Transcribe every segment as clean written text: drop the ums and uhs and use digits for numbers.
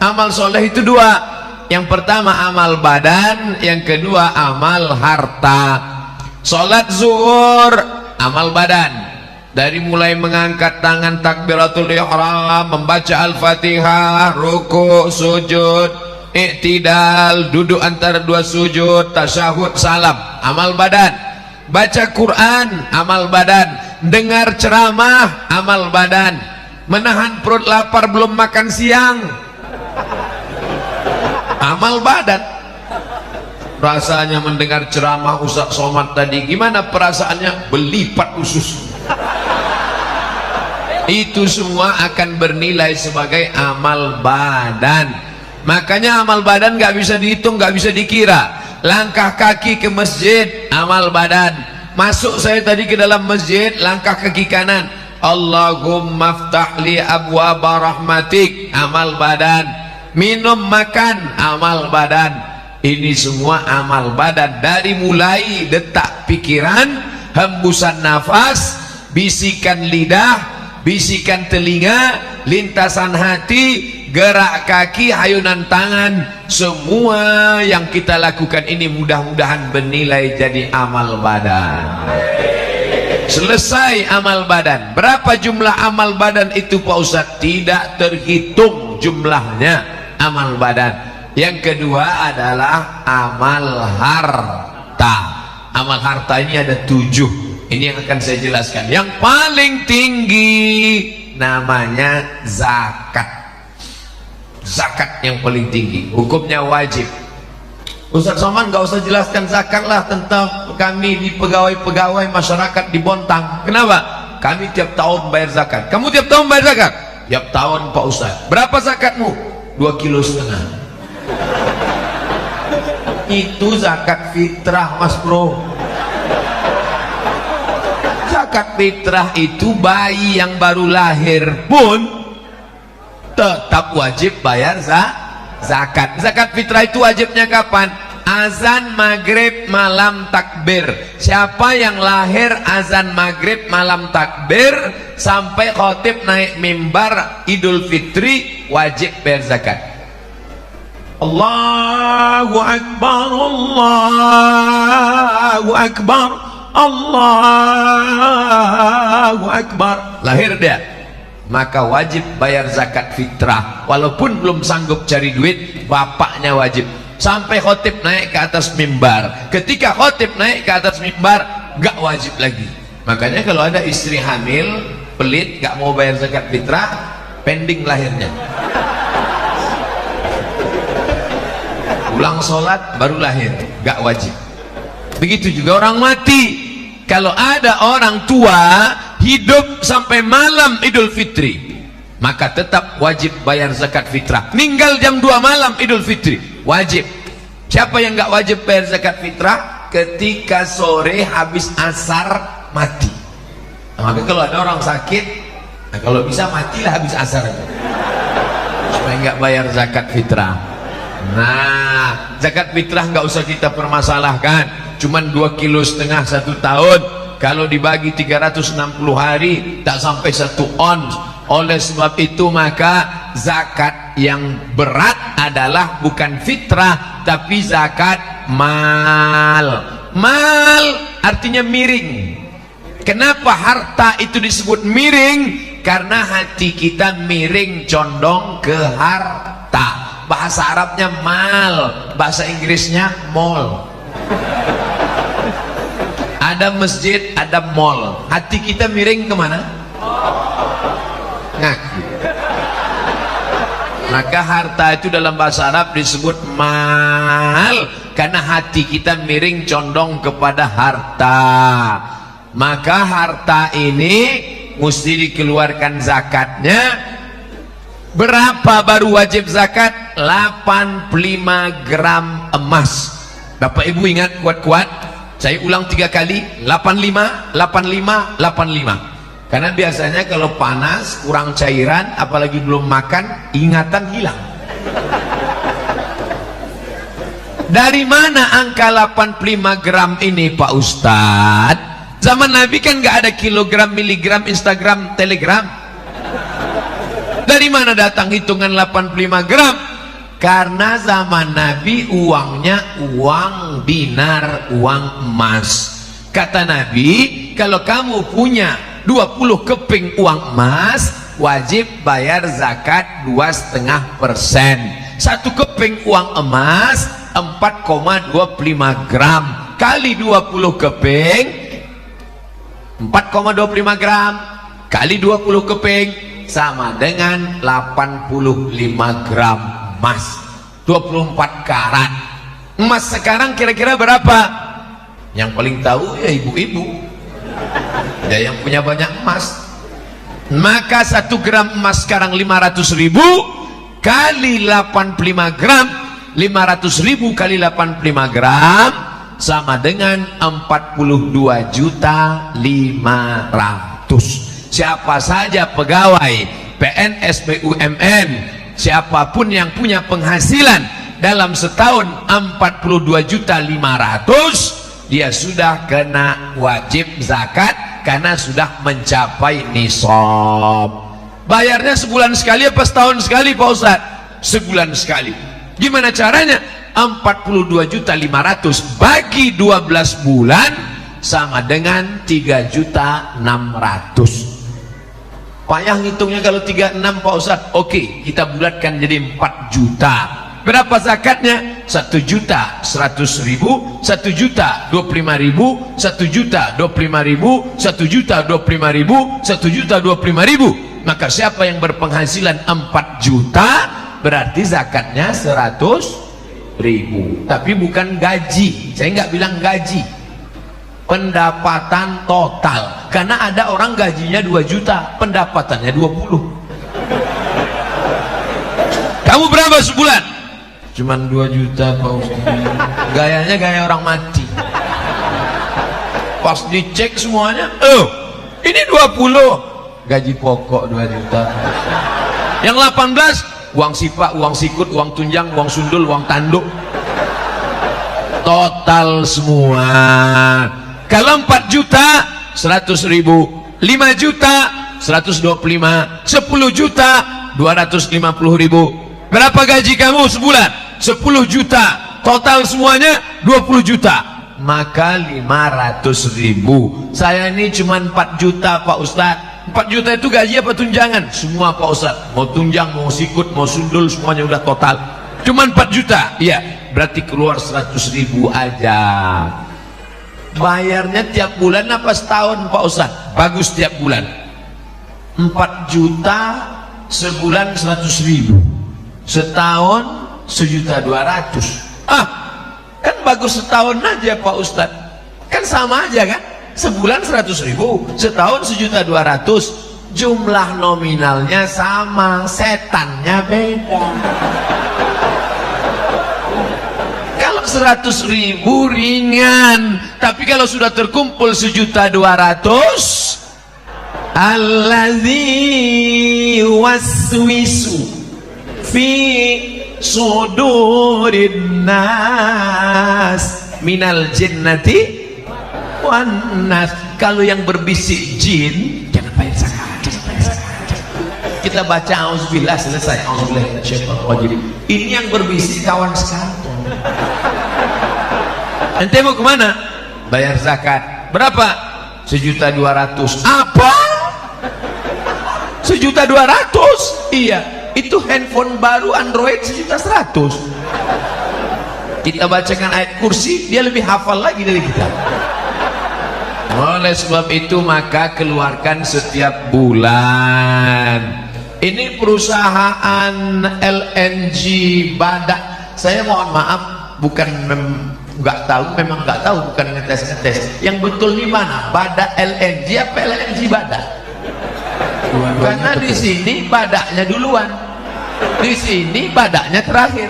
Amal soleh itu dua. Yang pertama amal badan, yang kedua amal harta. Salat zuhur amal badan, dari mulai mengangkat tangan takbiratul ihram, membaca al-fatihah, ruku, sujud, i'tidal, duduk antara dua sujud, tasyahud, salam, amal badan. Baca Quran amal badan, dengar ceramah amal badan, menahan perut lapar belum makan siang amal badan. Rasanya mendengar ceramah Ustaz Somad tadi, gimana perasaannya? Belipat usus. Itu semua akan bernilai sebagai amal badan. Makanya amal badan gak bisa dihitung, gak bisa dikira. Langkah kaki ke masjid amal badan. Masuk saya tadi ke dalam masjid, langkah kaki kanan, Allahumma ftah li abwaba rahmatik, amal badan. Minum makan amal badan. Ini semua amal badan, dari mulai detak pikiran, hembusan nafas, bisikan lidah, bisikan telinga, lintasan hati, gerak kaki, hayunan tangan, semua yang kita lakukan ini mudah-mudahan bernilai jadi amal badan. Selesai amal badan. Berapa jumlah amal badan itu Pak Ustadz? Tidak terhitung jumlahnya amal badan. Yang kedua adalah amal harta. Amal harta ini ada 7. Ini yang akan saya jelaskan. Yang paling tinggi namanya zakat. Zakat yang paling tinggi, hukumnya wajib. Ustaz Somad nggak usah jelaskan zakat lah, tentang kami di pegawai-pegawai masyarakat di Bontang. Kenapa? Kami tiap tahun bayar zakat. Kamu tiap tahun bayar zakat? Tiap tahun Pak Ustaz. Berapa zakatmu? 2,5 kilo. Itu zakat fitrah Mas Bro. Zakat fitrah itu bayi yang baru lahir pun tetap wajib bayar zakat. Zakat fitrah itu wajibnya kapan? Azan maghrib malam takbir. Siapa yang lahir azan maghrib malam takbir sampai khotib naik mimbar Idul Fitri wajib bayar zakat. Allahu Akbar, Allahu Akbar, Allahu Akbar. Lahir dia, maka wajib bayar zakat fitrah. Walaupun belum sanggup cari duit, bapaknya wajib. Sampai khotib naik ke atas mimbar. Ketika khotib naik ke atas mimbar, gak wajib lagi. Makanya kalau ada istri hamil, pelit, gak mau bayar zakat fitrah, pending lahirnya. Pulang sholat baru lahir, gak wajib. Begitu juga orang mati. Kalau ada orang tua hidup sampai malam Idul Fitri, maka tetap wajib bayar zakat fitrah. Meninggal jam 2 malam Idul Fitri, wajib. Siapa yang gak wajib bayar zakat fitrah? Ketika sore habis asar mati. Nah, maka kalau ada orang sakit, nah kalau bisa matilah habis asar supaya gak bayar zakat fitrah. Nah, zakat fitrah nggak usah kita permasalahkan, cuman 2,5 kilo 1 tahun. Kalau dibagi 360 hari tak sampai 1 ons. Oleh sebab itu maka zakat yang berat adalah bukan fitrah tapi zakat mal. Mal artinya miring. Kenapa harta itu disebut miring? Karena hati kita miring condong ke harta. Bahasa Arabnya mal, bahasa Inggrisnya mall. Ada masjid, ada mall. Hati kita miring kemana? Ngaku. Maka harta itu dalam bahasa Arab disebut mal, karena hati kita miring condong kepada harta. Maka harta ini mesti dikeluarkan zakatnya. Berapa baru wajib zakat? 85 gram emas. Bapak Ibu ingat kuat-kuat? Saya ulang 3 kali, 85, 85, 85. Karena biasanya kalau panas, kurang cairan, apalagi belum makan, ingatan hilang. Dari mana angka 85 gram ini Pak Ustadz? Zaman Nabi kan gak ada kilogram, miligram, Instagram, telegram. Dari mana datang hitungan 85 gram? Karena zaman Nabi uangnya uang dinar, uang emas. Kata Nabi, kalau kamu punya 20 keping uang emas, wajib bayar zakat 2,5%. 1 keping uang emas 4,25 gram kali 20 keping 4,25 gram kali 20 keping sama dengan 85 gram emas, 24 karat. Emas sekarang kira-kira berapa? Yang paling tahu ya ibu-ibu ya, yang punya banyak emas. Maka 1 gram emas sekarang 500.000 kali 85 gram, 500.000 kali 85 gram sama dengan 42.500.000. Siapa saja pegawai PNS, BUMN, siapapun yang punya penghasilan dalam setahun 42.500.000, dia sudah kena wajib zakat karena sudah mencapai nisab. Bayarnya sebulan sekali apa setahun sekali Pak Ustadz? Sebulan sekali. Gimana caranya? 42.500.000 bagi 12 bulan sama dengan 3.600.000. Payah ngitungnya kalau 36 Pak Ustadz. Oke, kita bulatkan jadi 4 juta. Berapa zakatnya? 1.100.000, 1.025.000, 1.025.000, 1.025.000, 1.025.000. Maka siapa yang berpenghasilan 4 juta berarti zakatnya 100.000. Tapi bukan gaji. Saya nggak bilang gaji, pendapatan total. Karena ada orang gajinya 2 juta, pendapatannya 20. Kamu berapa sebulan? Cuman 2 juta Pak Ustaz. Gayanya gaya orang mati. Pas dicek semuanya, ini 20. Gaji pokok 2 juta. Yang 18 uang sipak, uang sikut, uang tunjang, uang sundul, uang tanduk. Total semua. Kalau 4 juta 100.000, 5 juta 125, 10 juta 250.000. Berapa gaji kamu sebulan? 10 juta. Total semuanya 20 juta. Maka 500.000. Saya ini cuma 4 juta Pak Ustadz. 4 juta itu gaji apa tunjangan? Semua Pak Ustadz. Mau tunjang, mau sikut, mau sundul, semuanya udah total. Cuma 4 juta. Iya, berarti keluar 100.000 aja. Bayarnya tiap bulan apa setahun Pak Ustadz? Bagus tiap bulan. 4 juta sebulan 100.000. Setahun 1.200.000. Kan bagus setahun aja Pak Ustadz. Kan sama aja kan? Sebulan 100.000, setahun 1.200.000. Jumlah nominalnya sama, setannya beda. Kalau 100.000 ringan, tapi kalau sudah terkumpul 1.200.000, allazi waswisu fi sudurin nas minal jinnati wan nas. Kalau yang berbisik jin, jangan bayar zakat. Kita baca auzubillah, selesai. Auzubillah syaitanir rajim. Ini yang berbisik kawan sekantor. Ente mau kemana? Bayar zakat. Berapa? 1.200.000. Apa? 1.200.000? Iya. Itu handphone baru Android 1.100.000. Kita bacakan ayat kursi, dia lebih hafal lagi dari kita. Oleh sebab itu maka keluarkan setiap bulan. Ini perusahaan LNG Badak. Saya mohon maaf, bukan nggak tahu, memang nggak tahu, bukan ngetes. Yang betul di mana? Badak LNG apa LNG Badak? Karena di sini badaknya duluan, di sini badaknya terakhir.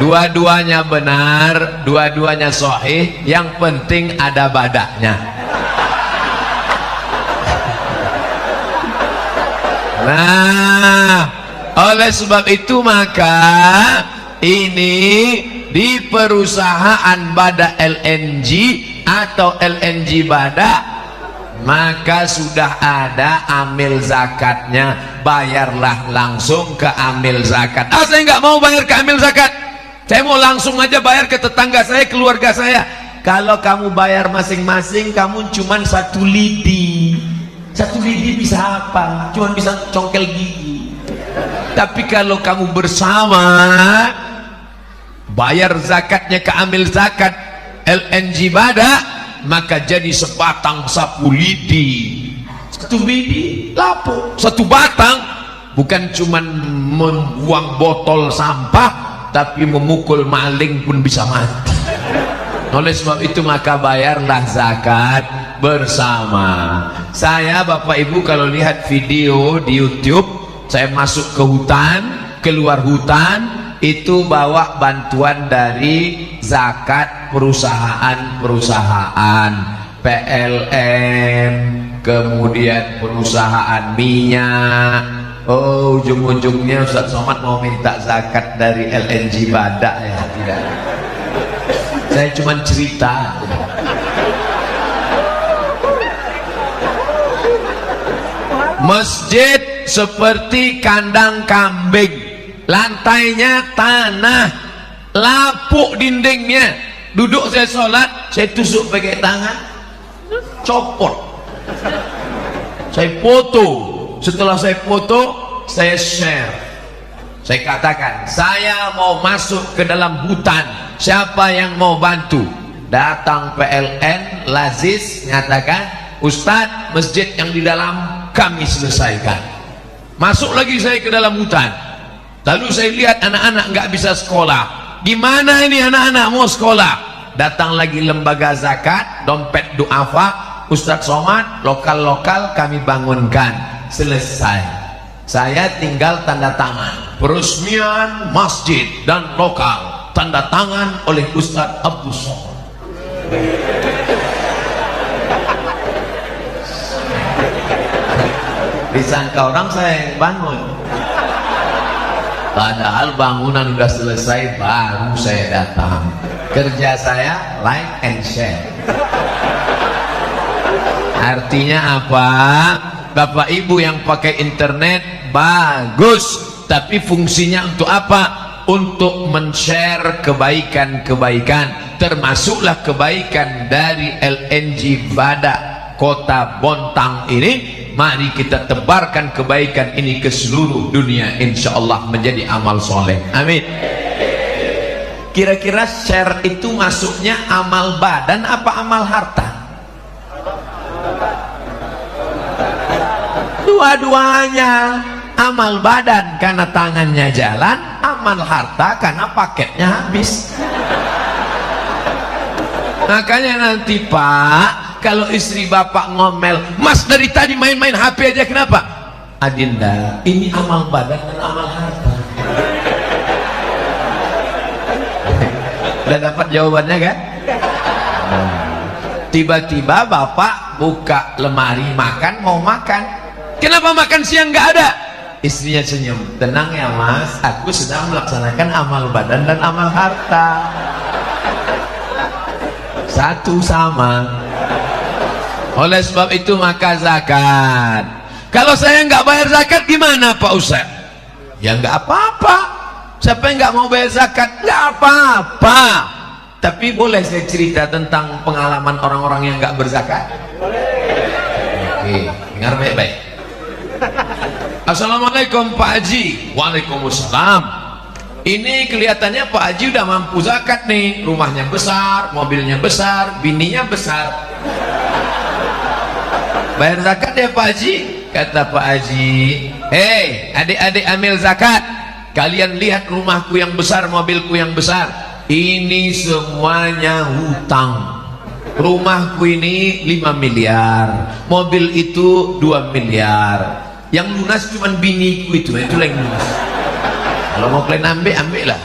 Dua-duanya benar, dua-duanya sahih, yang penting ada badaknya. Nah, oleh sebab itu maka ini di perusahaan Badak LNG atau LNG Badak maka sudah ada amil zakatnya, bayarlah langsung ke amil zakat. Saya nggak mau bayar ke amil zakat, saya mau langsung aja bayar ke tetangga saya, keluarga saya. Kalau kamu bayar masing-masing, kamu cuman 1 lidi. 1 lidi bisa apa? Cuman bisa congkel gigi. Tapi kalau kamu bersama, bayar zakatnya ke amil zakat LNG Bada, maka jadi sebatang sapu lidi. 1 lidi lapo, 1 batang. Bukan cuman membuang botol sampah, tapi memukul maling pun bisa mati. Oleh sebab itu maka bayarlah zakat bersama. Saya Bapak Ibu kalau lihat video di YouTube, saya masuk ke hutan, keluar hutan, itu bawa bantuan dari zakat perusahaan-perusahaan, PLN, kemudian perusahaan minyak. Oh, ujung-ujungnya Ustaz Somad mau minta zakat dari LNG Badak ya? Tidak. Saya cuma cerita. Masjid seperti kandang kambing, lantainya tanah, lapuk dindingnya. Duduk saya sholat, saya tusuk pakai tangan, copot. Saya foto. Setelah saya foto, saya share. Saya katakan, saya mau masuk ke dalam hutan, siapa yang mau bantu? Datang PLN, Lazis, nyatakan, Ustadz, masjid yang di dalam kami selesaikan. Masuk lagi saya ke dalam hutan, lalu saya lihat anak-anak nggak bisa sekolah. Gimana ini anak-anak mau sekolah? Datang lagi lembaga zakat, dompet duafa, Ustadz Somad, lokal-lokal kami bangunkan. Selesai. Saya tinggal tanda tangan peresmian masjid dan lokal, tanda tangan oleh Ustadz Abdul Somad. Disangka orang saya yang bangun, padahal bangunan sudah selesai baru saya datang. Kerja saya like and share. Artinya apa? Bapak Ibu yang pakai internet bagus, tapi fungsinya untuk apa? Untuk men-share kebaikan-kebaikan, termasuklah kebaikan dari LNG Bada Kota Bontang ini. Mari kita tebarkan kebaikan ini ke seluruh dunia, insya Allah menjadi amal soleh. Amin. Kira-kira share itu masuknya amal badan apa amal harta? Dua-duanya. Amal badan karena tangannya jalan, amal harta karena paketnya habis. Makanya nanti Pak, kalau istri Bapak ngomel, Mas dari tadi main-main HP aja, kenapa? Adinda, ini amal badan dan amal harta. Udah dapat jawabannya kan? Tiba-tiba Bapak buka lemari makan, mau makan. Kenapa makan siang nggak ada? Istrinya senyum, tenang ya Mas, aku sedang melaksanakan amal badan dan amal harta. Satu sama. Oleh sebab itu maka zakat. Kalau saya nggak bayar zakat gimana Pak Ustaz? Ya nggak apa-apa. Siapa yang nggak mau bayar zakat? Nggak apa-apa. Tapi boleh saya cerita tentang pengalaman orang-orang yang nggak berzakat? Oke, dengar baik-baik. Assalamualaikum Pak Haji. Waalaikumsalam. Ini kelihatannya Pak Haji udah mampu zakat nih. Rumahnya besar, mobilnya besar, bininya besar. Bayar zakat ya Pak Haji? Kata Pak Haji, hei adik-adik amil zakat, kalian lihat rumahku yang besar, mobilku yang besar. Ini semuanya hutang. Rumahku ini 5 miliar, mobil itu 2 miliar. Yang lunas cuma biniku itu yang lunas. Kalau mau kalian ambil lah.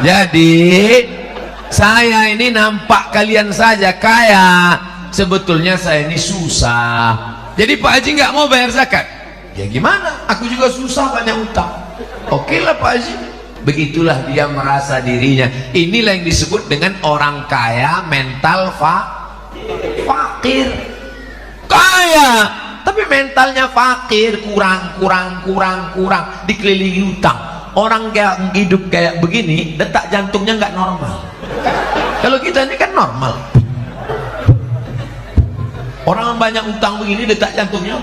Jadi saya ini nampak kalian saja kaya, sebetulnya saya ini susah. Jadi Pak Haji nggak mau bayar zakat. Ya gimana? Aku juga susah, banyak utang. Oke lah Pak Haji. Begitulah dia merasa dirinya. Inilah yang disebut dengan orang kaya mental fakir, kaya tapi mentalnya fakir, kurang, dikelilingi utang. Orang kayak hidup kayak begini, detak jantungnya nggak normal. Kalau kita ini kan normal. Orang banyak utang begini, detak jantungnya.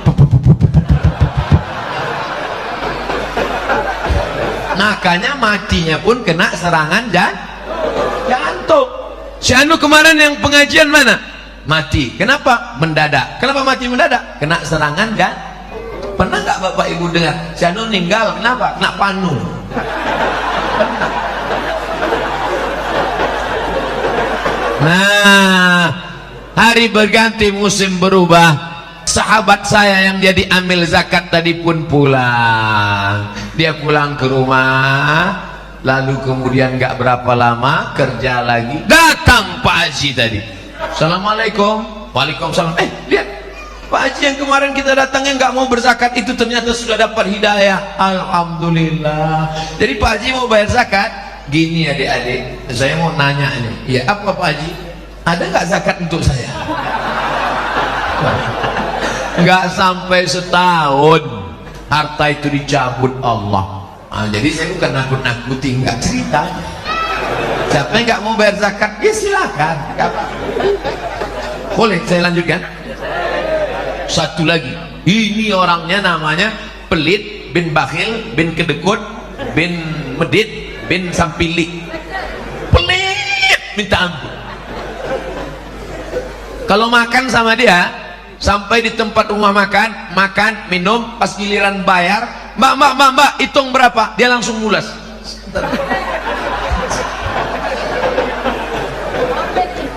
Makanya matinya pun kena serangan jantung. Si Anu kemarin yang pengajian mana? Mati. Kenapa? Mendadak. Kenapa mati mendadak? Kena serangan jantung. Pernah nggak Bapak Ibu dengar? Si Anu meninggal. Kenapa? Kena panu. Pernah. Nah, hari berganti, musim berubah. Sahabat saya yang dia diambil zakat tadi pun pulang. Dia pulang ke rumah, lalu kemudian gak berapa lama kerja lagi, datang Pak Haji tadi. Assalamualaikum. Waalaikumsalam. Lihat, Pak Haji yang kemarin kita datangnya gak mau berzakat itu ternyata sudah dapat hidayah. Alhamdulillah. Jadi Pak Haji mau bayar zakat. Gini adik-adik, saya mau nanya ini. Ya apa Pak Haji? Ada gak zakat untuk saya? Nggak sampai setahun harta itu dicabut Allah. Jadi saya bukan nakut-nakuti, nggak ceritanya. Siapa yang nggak mau bayar zakat, ya silakan. Boleh saya lanjutkan? Satu lagi, ini orangnya namanya pelit, bin bakhil, bin kedekut, bin medit, bin sampili. Pelit minta ampun. Kalau makan sama dia, sampai di tempat rumah makan, minum, pas giliran bayar, mbak, hitung berapa? Dia langsung mulas.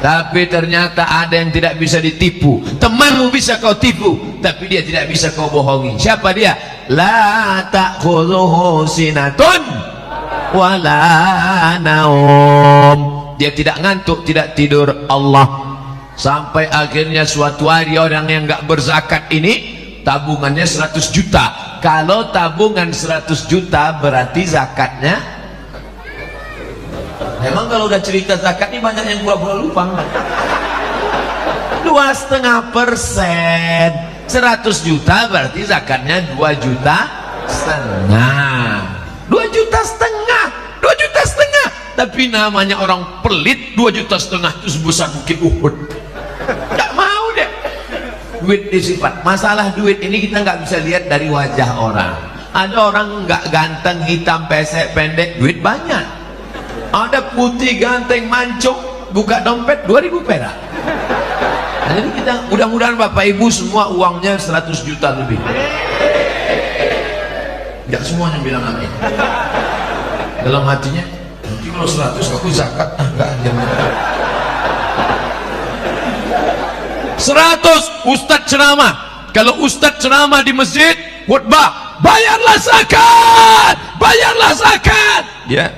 Tapi ternyata ada yang tidak bisa ditipu. Temanmu bisa kau tipu, tapi dia tidak bisa kau bohongi. Siapa dia? La ta'khudhuhu sinatun wala naum. Dia tidak ngantuk, tidak tidur. Allah. Sampai akhirnya suatu hari orang yang nggak berzakat ini tabungannya 100 juta. Kalau tabungan 100 juta berarti zakatnya, memang kalau udah cerita zakat ini banyak yang pura-pura lupa. 2,5%. 100 juta berarti zakatnya 2,5 juta. 2,5 juta. 2,5 juta. Tapi namanya orang pelit, 2,5 juta itu sebesar bukit Uhud. Gak mau deh. Duit disifat. Masalah duit ini kita nggak bisa lihat dari wajah orang. Ada orang nggak ganteng, hitam, pesek, pendek, duit banyak. Ada putih, ganteng, mancung, buka dompet 2.000 perak. Nah, jadi kita mudah-mudahan Bapak Ibu semua uangnya 100 juta lebih. Nggak semuanya bilang amin. Dalam hatinya, nanti kalau 100 aku zakat, nggak ada. 100 Ustadz ceramah. Kalau Ustadz ceramah di masjid, khutbah, bayarlah zakat. Ya.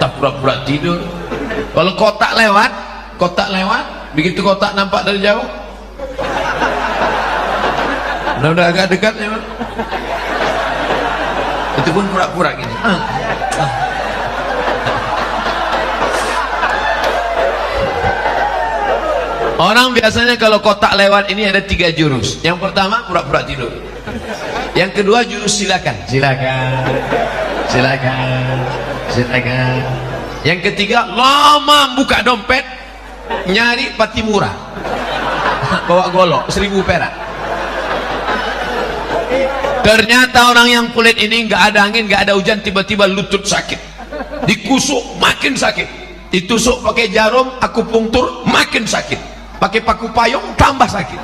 Tak pura-pura tidur. Kalau kotak lewat, begitu kotak nampak dari jauh, udah agak dekat ya, itu pun pura-pura gini. Orang biasanya kalau kotak lewat ini ada 3 jurus. Yang pertama pura-pura tidur. Yang kedua jurus silakan. Yang ketiga lama buka dompet, nyari pati murah, bawa golok 1.000 perak. Ternyata orang yang kulit ini nggak ada angin, nggak ada hujan, tiba-tiba lutut sakit, dikusuk makin sakit, ditusuk pakai jarum akupunktur makin sakit, pakai paku payung tambah sakit.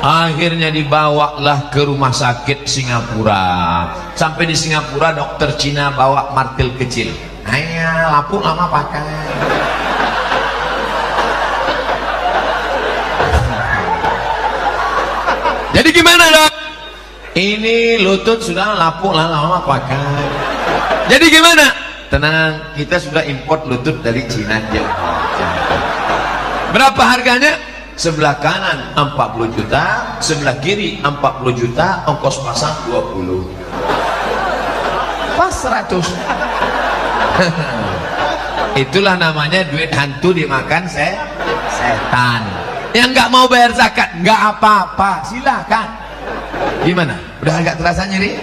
Akhirnya dibawalah ke rumah sakit Singapura. Sampai di Singapura dokter Cina bawa martil kecil. Ayo lapuk lama pakai. Jadi gimana dok? Ini lutut sudah lapuk lama pakai. Jadi gimana? Tenang, kita sudah import lutut dari Cina. Berapa harganya? Sebelah kanan 40 juta, sebelah kiri 40 juta, ongkos pasang 20. Pas 100. Itulah namanya duit hantu dimakan setan. Yang nggak mau bayar zakat nggak apa-apa, silakan. Gimana? Udah agak terasa nyeri?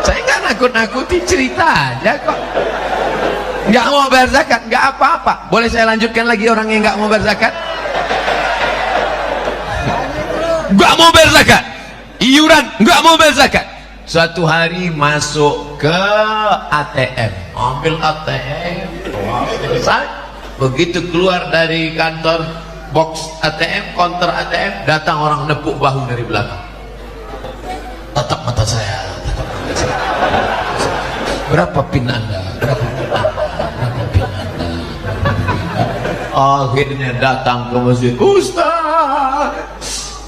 Saya nggak nakut-nakuti, cerita aja kok. Nggak mau bayar zakat nggak apa-apa. Boleh saya lanjutkan lagi orang yang nggak mau bayar zakat? Nggak mau bayar zakat, iuran nggak mau bayar zakat. Suatu hari masuk ke ATM, ambil ATM, selesai. Begitu keluar dari kantor box ATM, counter ATM, datang orang nepuk bahu dari belakang. Tatap mata saya, tatap mata saya. Berapa pin Anda? Berapa pin Anda? Berapa pin Anda? Akhirnya datang ke masjid. Ustaz,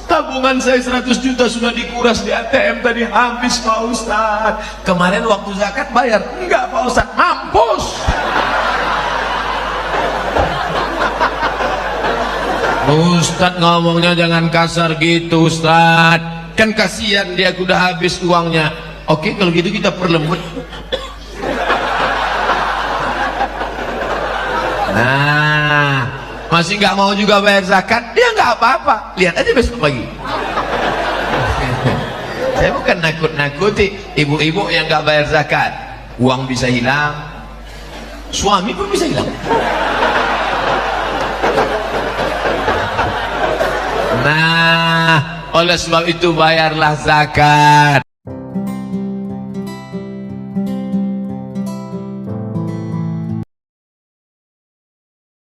tabungan saya 100 juta sudah dikuras di ATM tadi, habis Pak Ustaz. Kemarin waktu zakat bayar? Enggak Pak Ustaz, mampus. Ustaz ngomongnya jangan kasar gitu Ustaz, kan kasihan dia udah habis uangnya. Oke kalau gitu kita perlembut. Nah, masih nggak mau juga bayar zakat, dia nggak apa-apa, lihat aja besok pagi. Saya bukan nakut-nakuti ibu-ibu yang nggak bayar zakat. Uang bisa hilang, suami pun bisa hilang. Nah, oleh sebab itu bayarlah zakat.